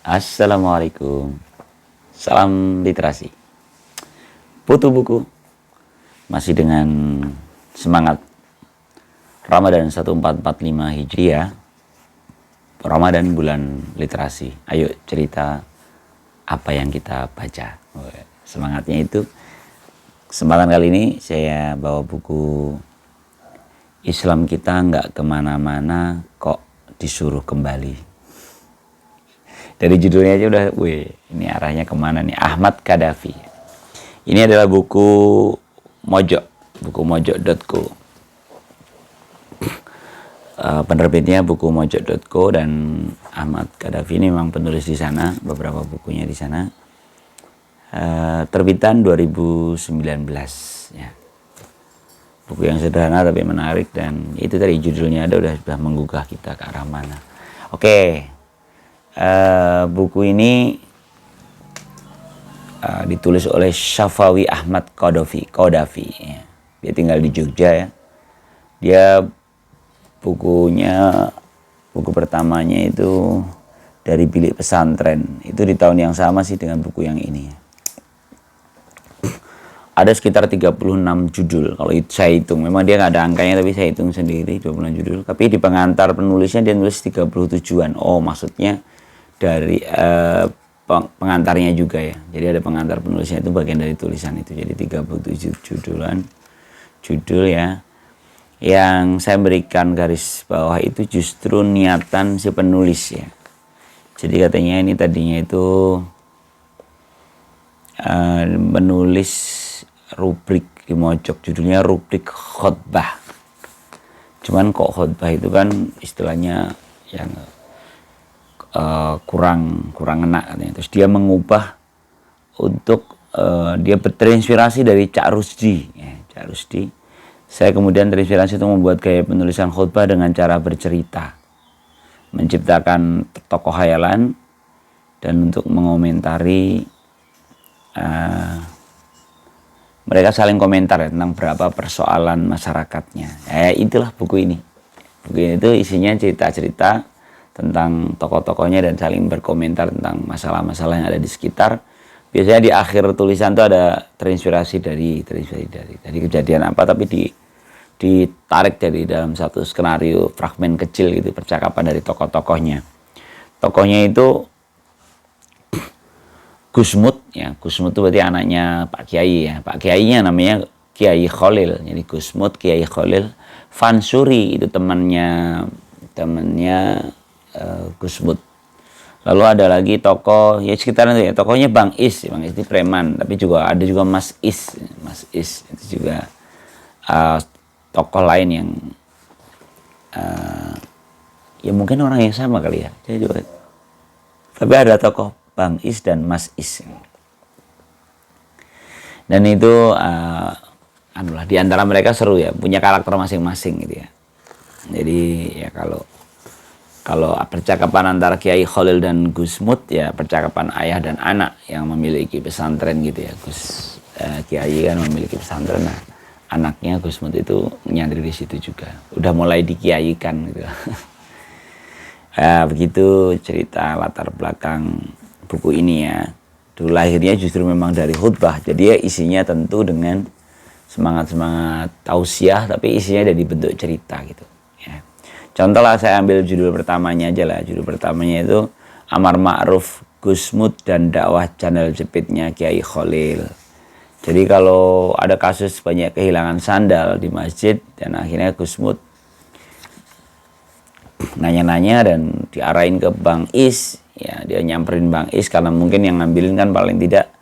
Assalamualaikum. Salam literasi. Putu buku masih dengan semangat Ramadan 1445 Hijriah. Ramadan bulan literasi. Ayo cerita apa yang kita baca. Semangatnya itu. Kesempatan kali ini saya bawa buku Islam kita nggak kemana-mana kok disuruh kembali. Dari judulnya aja udah, ini arahnya kemana nih? Ahmad Qaddafi. Ini adalah buku Mojok, buku mojok.co. Penerbitnya buku mojok.co dan Ahmad Qaddafi ini memang penulis di sana, beberapa bukunya di sana. Terbitan 2019 ya. Buku yang sederhana tapi menarik, dan itu tadi judulnya ada sudah menggugah kita ke arah mana. Oke. Buku ini ditulis oleh Syafawi Ahmad Qaddafi ya. Dia tinggal di Jogja ya. Dia buku pertamanya itu Dari Bilik Pesantren, itu di tahun yang sama sih dengan buku yang ini ya. Ada sekitar 36 judul kalau saya hitung. Memang dia nggak ada angkanya, tapi saya hitung sendiri 26 judul. Tapi di pengantar penulisnya dia nulis 37-an. Oh, maksudnya dari pengantarnya juga ya. Jadi ada pengantar penulisnya, itu bagian dari tulisan itu. Jadi 37 judul ya. Yang saya berikan garis bawah itu justru niatan si penulis ya. Jadi katanya ini tadinya itu menulis rubrik di Mojok, judulnya rubrik khotbah. Cuman kok khotbah itu kan istilahnya yang kurang enak katanya. Terus dia mengubah untuk dia terinspirasi dari Cak Rusdi ya, Cak Rusdi. Saya kemudian terinspirasi untuk membuat gaya penulisan khotbah dengan cara bercerita, menciptakan tokoh hayalan, dan untuk mengomentari mereka saling komentar ya, tentang berapa persoalan masyarakatnya. Itulah buku ini. Buku ini itu isinya cerita-cerita tentang tokoh-tokohnya dan saling berkomentar tentang masalah-masalah yang ada di sekitar. Biasanya di akhir tulisan itu ada terinspirasi dari kejadian apa, tapi ditarik dari dalam satu skenario fragmen kecil gitu, percakapan dari tokoh-tokohnya. Tokohnya itu Gusmud ya. Gusmud itu berarti anaknya Pak Kiai ya. Pak Kiainya namanya Kiai Khalil. Jadi Gusmud Kiai Khalil. Fansuri itu temannya Gusmud. Lalu ada lagi tokoh ya sekitaran itu ya. Tokohnya Bang Is. Bang Is itu preman, tapi juga ada juga Mas Is. Mas Is itu juga tokoh lain yang ya mungkin orang yang sama kali ya. Jadi juga, tapi ada tokoh Bang Is dan Mas Is. Dan itu di antara mereka seru ya, punya karakter masing-masing gitu ya. Jadi ya kalau percakapan antara Kiai Khalil dan Gusmud ya percakapan ayah dan anak yang memiliki pesantren gitu ya. Kiai kan memiliki pesantren, nah anaknya Gusmud itu menyantri di situ juga. Udah mulai dikiaikan gitu. Begitu cerita latar belakang buku ini ya. Dulu lahirnya justru memang dari khutbah. Jadi ya isinya tentu dengan semangat tausiah, tapi isinya dari bentuk cerita gitu ya. Contoh lah, saya ambil judul pertamanya aja lah. Judul pertamanya itu Amar Ma'ruf Gusmud dan dakwah channel jepitnya Kiai Khalil. Jadi kalau ada kasus banyak kehilangan sandal di masjid, dan akhirnya Gusmud nanya-nanya dan diarahin ke Bang Is ya. Dia nyamperin Bang Is karena mungkin yang ngambilin kan paling tidak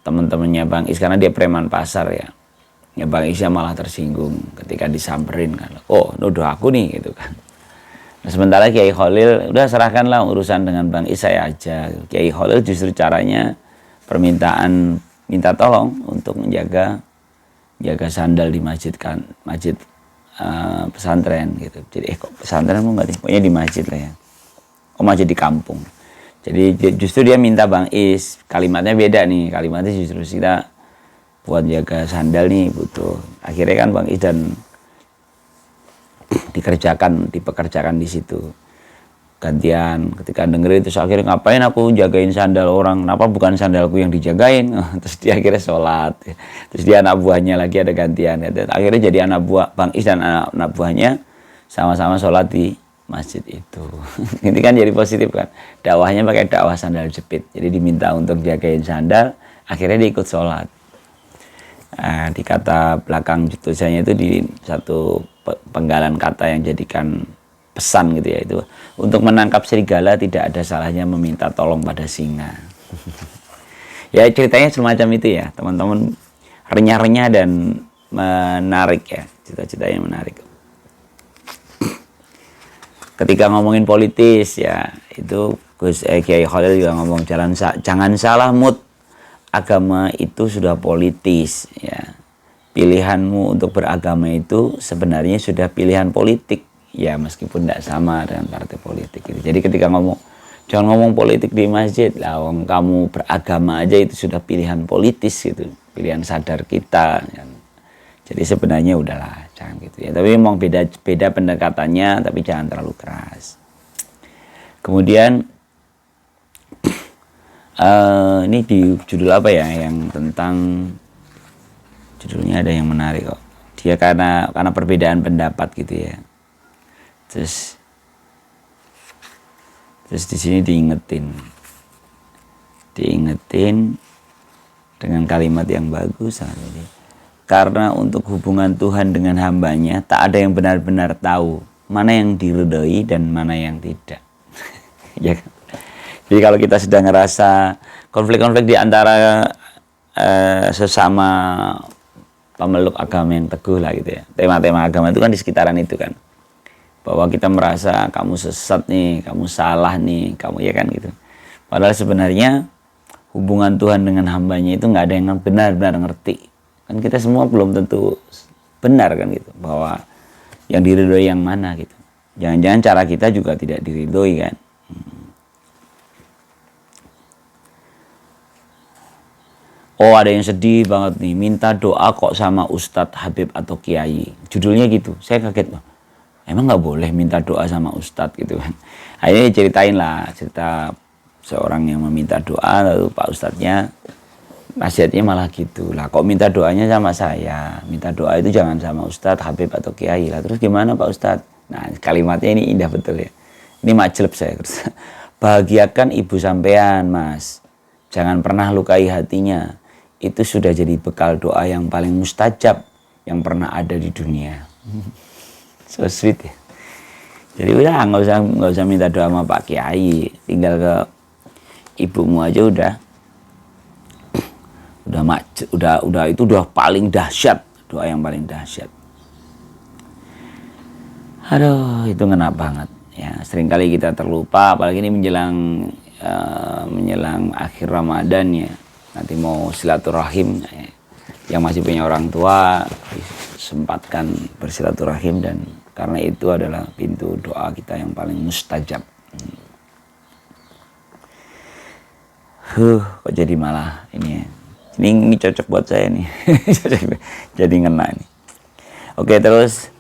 teman-temannya Bang Is, karena dia preman pasar ya. Ya Bang Isnya malah tersinggung ketika disamperin kan. Oh, nuduh aku nih gitu kan. Nah, sementara Kiai Khalil udah serahkanlah urusan dengan Bang Is saya aja. Kiai Khalil justru caranya minta tolong untuk jaga sandal di masjid pesantren gitu. Jadi kok pesantren mau nggak deh? Pokoknya di masjid lah ya. Oh, masjid di kampung. Jadi justru dia minta Bang Is, kalimatnya beda nih. Kalimatnya justru kita buat jaga sandal nih butuh. Akhirnya kan Bang Is dan dipekerjakan di situ. gantian. Ketika dengerin terus akhirnya ngapain aku jagain sandal orang, kenapa bukan sandalku yang dijagain. Terus dia akhirnya sholat, terus dia anak buahnya lagi ada gantian, dan akhirnya jadi anak buah Bang Is dan anak buahnya sama-sama sholat di masjid itu. Ini kan jadi positif kan, dakwahnya pakai dakwah sandal jepit, jadi diminta untuk jagain sandal, akhirnya dia ikut sholat. Nah, di kata belakang tulisannya itu di satu penggalan kata yang jadikan pesan gitu ya, itu untuk menangkap serigala tidak ada salahnya meminta tolong pada singa. Ya ceritanya semacam itu ya teman-teman, renyah-renyah dan menarik ya, cita-citanya menarik. Ketika ngomongin politis ya, itu Gus Kiai Khalil juga ngomong jangan salah mood, agama itu sudah politis ya. Pilihanmu untuk beragama itu sebenarnya sudah pilihan politik. Ya meskipun tidak sama dengan partai politik gitu. Jadi ketika jangan ngomong politik di masjid lah, kamu beragama aja itu sudah pilihan politis gitu, pilihan sadar kita kan. Jadi sebenarnya udahlah jangan gitu ya, tapi memang beda pendekatannya, tapi jangan terlalu keras. Kemudian ini di judul apa ya, yang tentang judulnya ada yang menarik kok, dia karena perbedaan pendapat gitu ya. Terus di sini diingetin dengan kalimat yang bagus. Karena untuk hubungan Tuhan dengan hambanya tak ada yang benar-benar tahu mana yang diridhoi dan mana yang tidak. Ya kan? Jadi kalau kita sedang ngerasa konflik-konflik di antara sesama pemeluk agama yang teguh lah gitu ya, tema-tema agama itu kan di sekitaran itu kan, bahwa kita merasa kamu sesat nih, kamu salah nih, kamu ya kan gitu. Padahal sebenarnya hubungan Tuhan dengan hambanya itu nggak ada yang benar-benar ngerti. Kan kita semua belum tentu benar kan gitu, bahwa yang diridhoi yang mana gitu. Jangan-jangan cara kita juga tidak diridhoi kan. Oh ada yang sedih banget nih, minta doa kok sama Ustadz Habib atau Kiai. Judulnya gitu, saya kaget loh. Emang nggak boleh minta doa sama ustadz gitu kan. Akhirnya ceritain lah, cerita seorang yang meminta doa, lalu Pak Ustadznya nasihatnya malah gitu lah, kok minta doanya sama saya, minta doa itu jangan sama Ustadz Habib atau Kiai lah. Terus gimana Pak Ustadz? Nah kalimatnya ini indah betul ya, ini majeleb saya. Bahagiakan ibu sampean mas, jangan pernah lukai hatinya, itu sudah jadi bekal doa yang paling mustajab yang pernah ada di dunia. So sweet ya. Jadi udah nggak usah minta doa sama Pak Kiai, tinggal ke ibumu aja udah itu udah paling dahsyat, doa yang paling dahsyat. Aduh itu ngena banget ya. Seringkali kita terlupa, apalagi ini menjelang akhir Ramadan ya. Nanti mau silaturahim ya. Yang masih punya orang tua sempatkan bersilaturahim, dan karena itu adalah pintu doa kita yang paling mustajab. Kok jadi malah ini ya. Ini cocok buat saya nih. Jadi ngena nih. Oke terus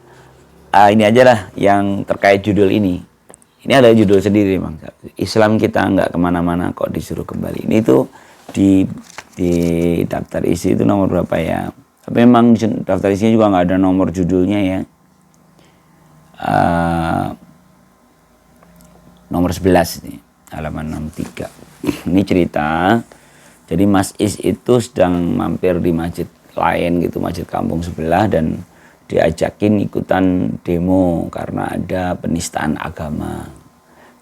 ini aja lah yang terkait judul ini. Ini ada judul sendiri Bang. Islam kita nggak kemana-mana kok disuruh kembali. Ini tuh di daftar isi itu nomor berapa ya? Tapi memang daftar isinya juga nggak ada nomor judulnya ya. Nomor 11 nih, halaman 63. Ini cerita, jadi Mas Is itu sedang mampir di masjid lain gitu, masjid kampung sebelah, dan diajakin ikutan demo karena ada penistaan agama.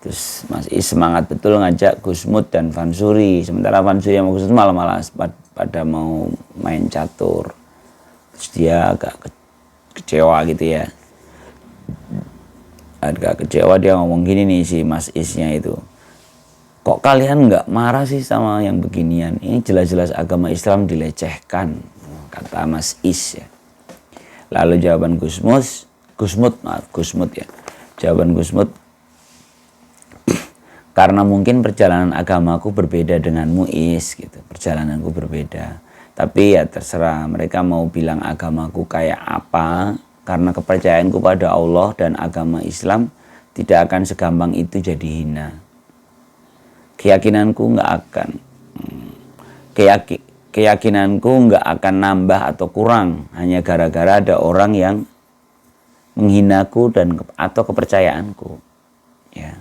Terus Mas Is semangat betul ngajak Gusmud dan Fansuri, sementara Fansuri sama Gusmud malah pada mau main catur. Terus dia agak kecewa gitu ya. Agak kecewa, dia ngomong gini nih si Mas Isnya itu, kok kalian nggak marah sih sama yang beginian, ini jelas-jelas agama Islam dilecehkan, kata Mas Is ya. Lalu jawaban Gusmud ya, jawaban Gusmud, karena mungkin perjalanan agamaku berbeda denganmu Is gitu, perjalananku berbeda, tapi ya terserah mereka mau bilang agamaku kayak apa. Karena kepercayaanku pada Allah dan agama Islam tidak akan segampang itu jadi hina. Keyakinanku nggak akan keyakinanku nggak akan nambah atau kurang hanya gara-gara ada orang yang menghinaku atau kepercayaanku. Ya.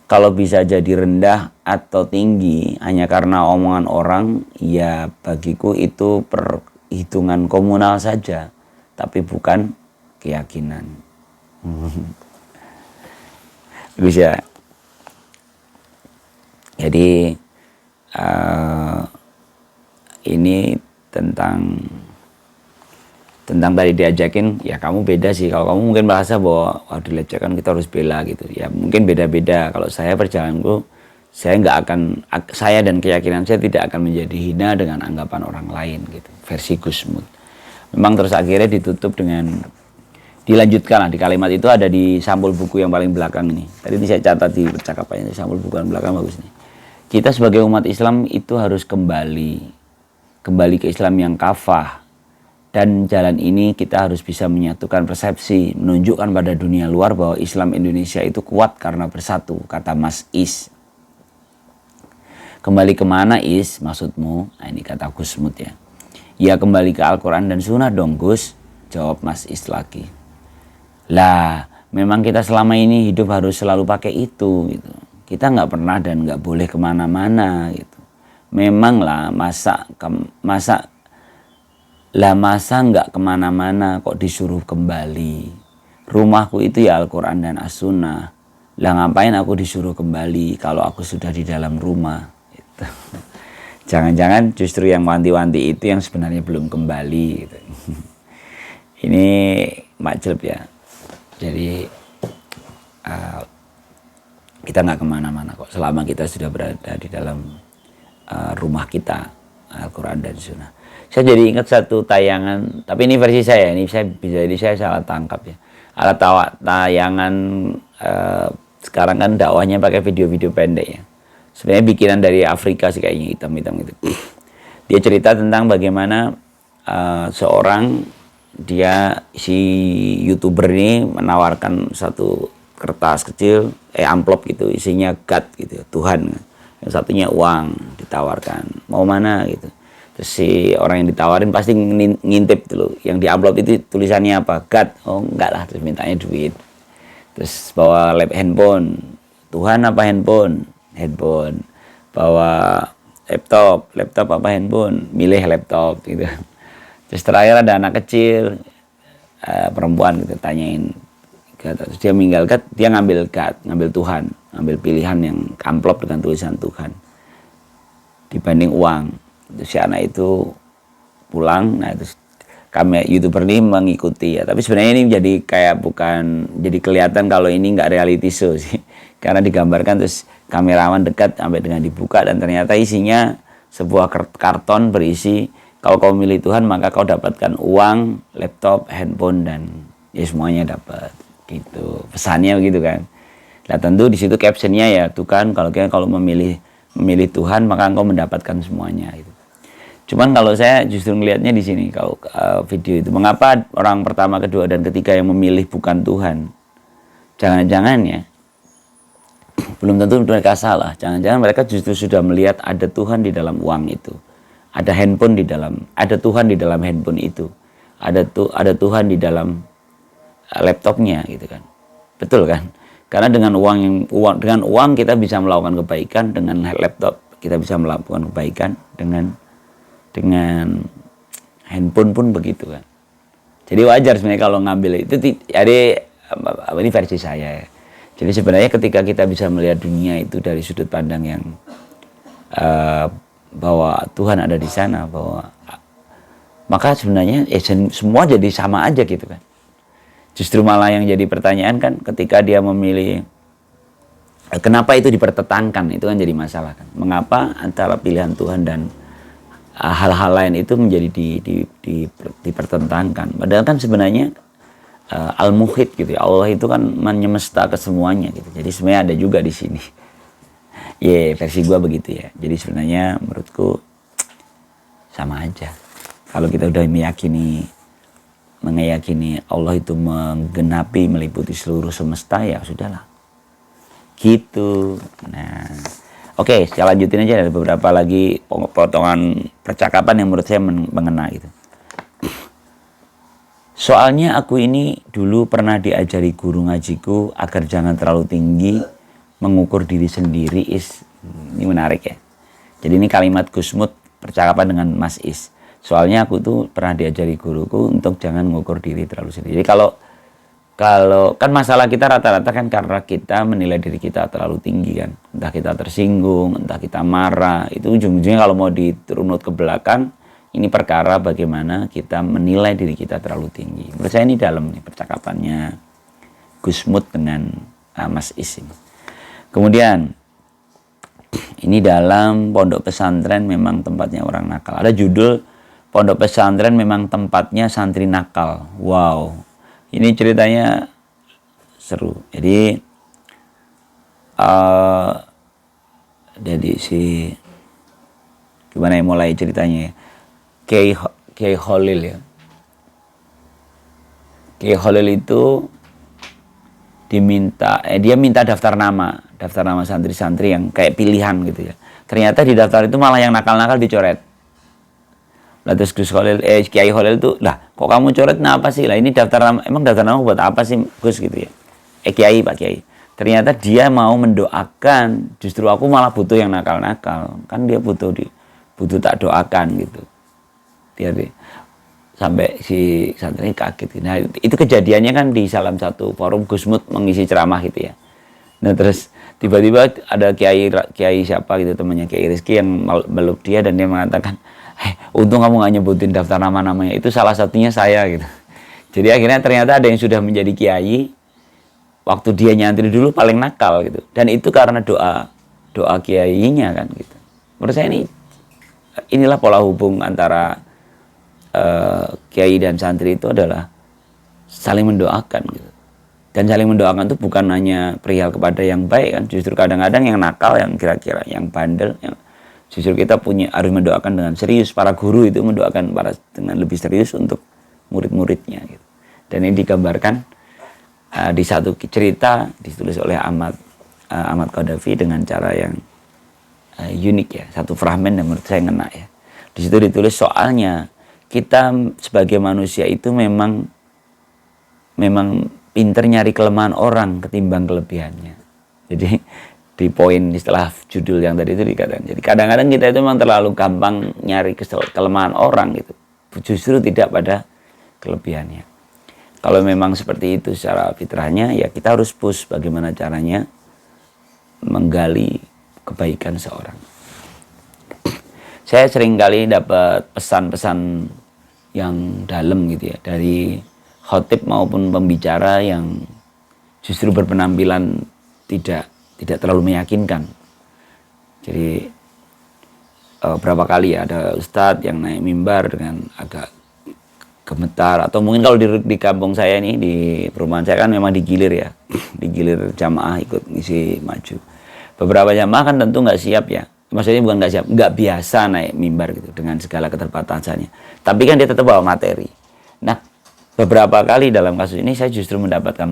Kalau bisa jadi rendah atau tinggi hanya karena omongan orang, ya bagiku itu perhitungan komunal saja, tapi bukan keyakinan. Bisa. Jadi ini tentang tadi diajakin, ya kamu beda sih. Kalau kamu mungkin merasa bahwa dilecehkan kita harus bela gitu. Ya mungkin beda-beda. Kalau saya perjalananku, saya dan keyakinan saya tidak akan menjadi hina dengan anggapan orang lain gitu. Versi Gusmud. Memang terus akhirnya ditutup dengan dilanjutkan lah, di kalimat itu ada di sampul buku yang paling belakang ini. Tadi saya catat di percakapannya, sampul buku yang belakang bagus nih. Kita sebagai umat Islam itu harus kembali ke Islam yang kafah. Dan jalan ini kita harus bisa menyatukan persepsi, menunjukkan pada dunia luar bahwa Islam Indonesia itu kuat karena bersatu, kata Mas Is. Kembali kemana Is maksudmu? Nah, ini kata Gusmud ya. Ya kembali ke Al-Quran dan Sunnah dong Gus, jawab Mas Is lagi. Lah memang kita selama ini hidup harus selalu pakai itu gitu. Kita nggak pernah dan nggak boleh kemana-mana gitu. Memang lah masa nggak kemana-mana kok disuruh kembali. Rumahku itu ya Al-Quran dan As-Sunnah. Lah ngapain aku disuruh kembali kalau aku sudah di dalam rumah gitu. Jangan-jangan justru yang wanti-wanti itu yang sebenarnya belum kembali gitu. Ini majlub ya. Jadi kita nggak kemana-mana kok selama kita sudah berada di dalam rumah kita, Al-Quran dan Sunnah. Saya jadi ingat satu tayangan, tapi ini versi saya, ini saya salah tangkap ya. Ada tayangan sekarang kan dakwahnya pakai video-video pendek ya. Sebenarnya bikinan dari Afrika sih kayaknya, hitam-hitam gitu. Dia cerita tentang bagaimana seorang si YouTuber ini menawarkan satu kertas kecil, amplop gitu, isinya God gitu, Tuhan. Yang satunya uang ditawarkan, mau mana gitu. Terus si orang yang ditawarin pasti ngintip dulu, yang di amplop itu tulisannya apa, God, oh enggak lah, terus mintanya duit. Terus bawa handphone, Tuhan apa handphone, bawa laptop apa handphone, milih laptop gitu. Terus terakhir ada anak kecil, perempuan gitu, tanyain, terus dia meninggalkan, dia ngambil Tuhan, ngambil pilihan yang amplop dengan tulisan Tuhan dibanding uang. Terus si anak itu pulang, nah terus kami YouTuber ini mengikuti ya, tapi sebenarnya ini jadi kayak bukan, jadi kelihatan kalau ini nggak reality show sih, karena digambarkan terus kamerawan dekat sampai dengan dibuka dan ternyata isinya sebuah karton berisi, kalau kau milih Tuhan maka kau dapatkan uang, laptop, handphone dan ya semuanya dapat. Gitu pesannya begitu kan. Nah tentu di situ captionnya ya, tuh kan kalau memilih Tuhan maka engkau mendapatkan semuanya gitu. Cuman kalau saya justru melihatnya di sini, kalau video itu mengapa orang pertama, kedua dan ketiga yang memilih bukan Tuhan? Jangan-jangan ya belum tentu mereka salah. Jangan-jangan mereka justru sudah melihat ada Tuhan di dalam uang itu, ada Tuhan di dalam handphone itu, ada Tuhan di dalam laptopnya gitu kan. Betul kan? Karena dengan uang kita bisa melakukan kebaikan, dengan laptop kita bisa melakukan kebaikan, dengan handphone pun begitu kan. Jadi wajar sebenarnya kalau ngambil itu. Jadi ini versi saya ya. Jadi sebenarnya ketika kita bisa melihat dunia itu dari sudut pandang yang bahwa Tuhan ada di sana, maka sebenarnya semua jadi sama aja gitu kan. Justru malah yang jadi pertanyaan kan ketika dia memilih, kenapa itu dipertentangkan, itu kan jadi masalah kan. Mengapa antara pilihan Tuhan dan hal-hal lain itu menjadi dipertentangkan. Padahal kan sebenarnya al-muhit gitu ya. Allah itu kan menyemesta ke semuanya gitu. Jadi sebenarnya ada juga di sini. Versi gua begitu ya. Jadi sebenarnya menurutku sama aja. Kalau kita udah meyakini Allah itu menggenapi, meliputi seluruh semesta, ya sudahlah. gitu. Nah, oke, saya lanjutin aja, ada beberapa lagi potongan percakapan yang menurut saya mengena gitu. Soalnya aku ini dulu pernah diajari guru ngajiku agar jangan terlalu tinggi mengukur diri sendiri. Ini menarik ya. Jadi ini kalimat Gusmut percakapan dengan Mas Is. Soalnya aku tuh pernah diajari guruku untuk jangan mengukur diri terlalu sendiri. Jadi kalau kan masalah kita rata-rata kan karena kita menilai diri kita terlalu tinggi kan. Entah kita tersinggung, entah kita marah. Itu ujung-ujungnya kalau mau diturunut ke belakang, ini perkara bagaimana kita menilai diri kita terlalu tinggi. Menurut saya ini dalam nih percakapannya Gusmut dengan Mas Is ini. Kemudian, ini dalam pondok pesantren memang tempatnya orang nakal. Ada judul, pondok pesantren memang tempatnya santri nakal. Wow. Ini ceritanya seru. Jadi gimana ya mulai ceritanya ya. Kiai Khalil ya. Kiai Khalil itu dia minta daftar nama santri-santri yang kayak pilihan gitu ya. Ternyata di daftar itu malah yang nakal-nakal dicoret. Lah terus Kiai Khalil itu, lah kok kamu coret apa sih? Lah ini daftar nama, emang daftar nama buat apa sih Gus gitu ya? Kiai, Pak Kiai. Ternyata dia mau mendoakan, justru aku malah butuh yang nakal-nakal. Kan dia butuh tak doakan gitu. Sampai si santri kaget. Nah, itu kejadiannya kan di salah satu forum Gusmut mengisi ceramah gitu ya. Nah, terus tiba-tiba ada kiai siapa gitu, temannya Kiai Rizky yang meluk dia dan dia mengatakan, untung kamu gak nyebutin daftar nama-namanya, itu salah satunya saya gitu. Jadi akhirnya ternyata ada yang sudah menjadi kiai waktu dia nyantri dulu paling nakal gitu. Dan itu karena doa kiainya kan gitu. Menurut saya inilah pola hubung antara kiai dan santri itu adalah saling mendoakan gitu. Dan saling mendoakan itu bukan hanya perihal kepada yang baik kan, justru kadang-kadang yang nakal, yang kira-kira yang bandel, yang justru kita harus mendoakan dengan serius. Para guru itu mendoakan dengan lebih serius untuk murid-muridnya gitu. Dan ini digambarkan di satu cerita ditulis oleh Ahmad Qaddafi dengan cara yang unik ya, satu fragmen yang menurut saya ngena ya. Di situ ditulis, soalnya kita sebagai manusia itu memang pinter nyari kelemahan orang ketimbang kelebihannya. Jadi di poin setelah judul yang tadi itu dikatakan, jadi kadang-kadang kita itu memang terlalu gampang nyari kelemahan orang gitu, justru tidak pada kelebihannya. Kalau memang seperti itu secara fitrahnya, ya kita harus push bagaimana caranya menggali kebaikan seorang. Saya sering kali dapat pesan-pesan yang dalam gitu ya, dari khotib maupun pembicara yang justru berpenampilan tidak terlalu meyakinkan. Jadi berapa kali ya ada ustadz yang naik mimbar dengan agak gemetar, atau mungkin kalau di kampung saya ini, di perumahan saya kan memang digilir ya, digilir jamaah ikut ngisi maju. Beberapa jamaah kan tentu nggak siap ya, maksudnya bukan nggak siap, nggak biasa naik mimbar gitu dengan segala keterbatasannya. Tapi kan dia tetap bawa materi. Nah, beberapa kali dalam kasus ini saya justru mendapatkan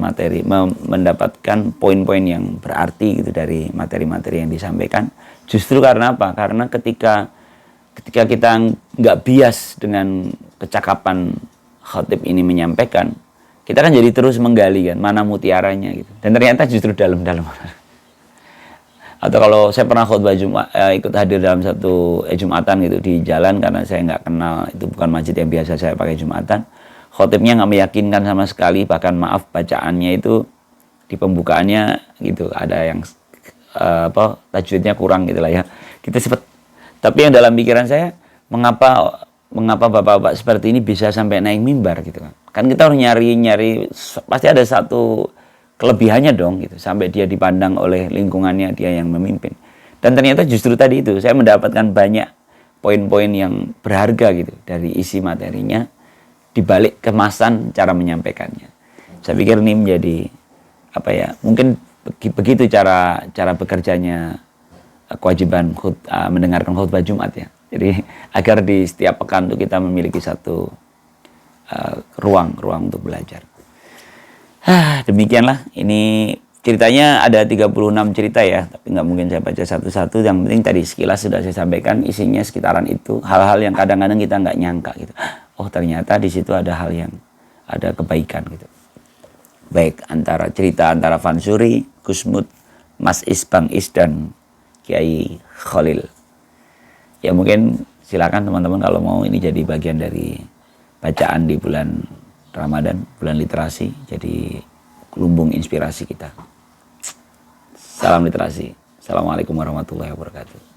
mendapatkan poin-poin yang berarti gitu dari materi-materi yang disampaikan. Justru karena apa? Karena ketika kita nggak bias dengan kecakapan khatib ini menyampaikan, kita kan jadi terus menggali kan mana mutiaranya gitu. Dan ternyata justru dalam-dalam. Atau kalau saya pernah khutbah Jumat, ikut hadir dalam satu Jumatan gitu di jalan, karena saya nggak kenal, itu bukan masjid yang biasa saya pakai Jumatan. Khotibnya nggak meyakinkan sama sekali, bahkan maaf bacaannya itu di pembukaannya gitu ada yang tajwidnya kurang gitu lah ya. Kita sempat, tapi yang dalam pikiran saya, mengapa bapak-bapak seperti ini bisa sampai naik mimbar gitu kan? Kan kita harus nyari pasti ada satu kelebihannya dong gitu, sampai dia dipandang oleh lingkungannya dia yang memimpin. Dan ternyata justru tadi itu saya mendapatkan banyak poin-poin yang berharga gitu dari isi materinya, dibalik kemasan cara menyampaikannya. Saya pikir ini menjadi mungkin begitu cara bekerjanya kewajiban mendengarkan khutbah Jumat ya. Jadi agar di setiap pekan itu kita memiliki satu ruang untuk belajar. Demikianlah ini ceritanya ada 36 cerita ya, tapi nggak mungkin saya baca satu-satu. Yang penting tadi sekilas sudah saya sampaikan, isinya sekitaran itu. Hal-hal yang kadang-kadang kita nggak nyangka gitu. Oh ternyata di situ ada hal yang, ada kebaikan gitu. Baik, cerita antara Fansuri, Gusmud, Mas Is, Bang Is, dan Kiai Khalil. Ya mungkin silakan teman-teman kalau mau ini jadi bagian dari bacaan di bulan Ramadan, bulan literasi, jadi lumbung inspirasi kita. Salam literasi. Assalamualaikum warahmatullahi wabarakatuh.